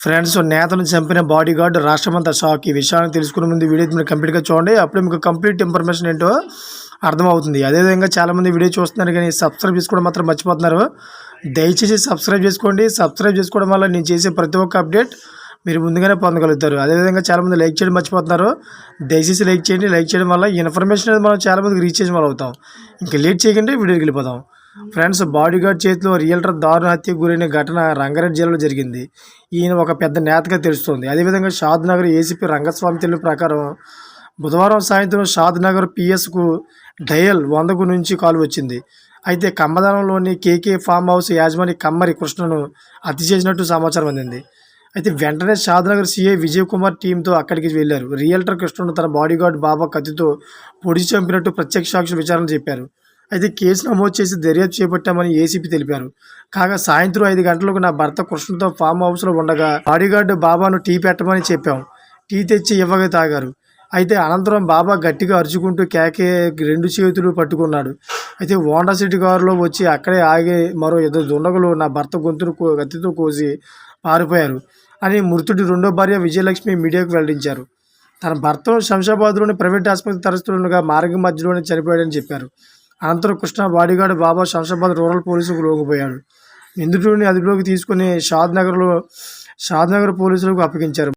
Friends, నేతను చంపిన body guard రాష్ట్రమంతా షాక్. ఈ విషయాన్ని తెలుసుకునే ముందు వీడియో మీరు కంప్లీట్గా చూడండి. అప్పుడే మీకు కంప్లీట్ ఇన్ఫర్మేషన్ ఏంటో అర్థమవుతుంది. అదేవిధంగా చాలామంది వీడియో చూస్తున్నారు కానీ సబ్స్క్రైబ్ చేసుకోవడం మాత్రం మర్చిపోతున్నారు. దయచేసి సబ్స్క్రైబ్ చేసుకోండి. సబ్స్క్రైబ్ చేసుకోవడం వల్ల నేను చేసే ప్రతి ఒక్క అప్డేట్ మీరు ముందుగానే పొందగలుగుతారు. అదేవిధంగా చాలామంది లైక్ చేయడం మర్చిపోతున్నారు. దయచేసి లైక్ చేయండి. లైక్ చేయడం వల్ల ఈ ఇన్ఫర్మేషన్ అనేది మనం చాలామందికి రీచ్ చేసిన వాళ్ళు అవుతాం. ఇంకా లేట్ చేయకండి, వీడియోకి వెళ్ళిపోదాం. ఫ్రెండ్స్, బాడీగార్డ్ చేతిలో రియల్టర్ దారుణ హత్యకు గురైన ఘటన రంగారెడ్డి జిల్లాలో జరిగింది. ఈయన ఒక పెద్ద నేతగా తెలుస్తోంది. అదేవిధంగా షాద్ నగర్ ఏసీపీ రంగస్వామి తెలియని ప్రకారం బుధవారం సాయంత్రం షాద్ నగర్ పిఎస్కు డయల్ 100కు నుంచి కాల్ వచ్చింది. అయితే కమ్మదానంలోని కేకే ఫామ్ హౌస్ యాజమాని కమ్మరి కృష్ణను హత్య చేసినట్టు సమాచారం అందింది. అయితే వెంటనే షాద్ నగర్ సీఐ విజయ్ కుమార్ టీంతో అక్కడికి వెళ్లారు. రియల్టర్ కృష్ణను తన బాడీగార్డ్ బాబా కత్తితో పొడిచి చంపినట్టు ప్రత్యక్ష సాక్షులు విచారణ చెప్పారు. అయితే కేసు నమోదు చేసి దర్యాప్తు చేపట్టామని ఏసీపీ తెలిపారు. కాగా సాయంత్రం 5 గంటలకు నా భర్త కృష్ణతో ఫామ్ హౌస్లో ఉండగా బాడీగార్డ్ బాబాను టీ పెట్టమని చెప్పాం. టీ తెచ్చి ఇవ్వగా తాగారు. అయితే అనంతరం బాబా గట్టిగా అరుచుకుంటూ కేకే 2 చేతులు పట్టుకున్నాడు. అయితే హోండా సిటీ కారులో వచ్చి అక్కడే ఆగి మరో 2 దుండగులు నా భర్త గొంతును కత్తితో కోసి పారిపోయారు అని మృతుడి రెండో భార్య విజయలక్ష్మి మీడియాకు వెల్లడించారు. తన భర్తను శంషాబాద్లోని ప్రైవేట్ ఆసుపత్రి తరలిస్తుండగా మార్గం మధ్యలోనే చనిపోయాడని చెప్పారు. అనంతరం కృష్ణ బాడీగార్డ్ బాబా శంషాబాద్ రూరల్ పోలీసులకు లొంగిపోయాడు. నిందితుడిని అదుపులోకి తీసుకుని షాద్ నగర్ పోలీసులకు అప్పగించారు.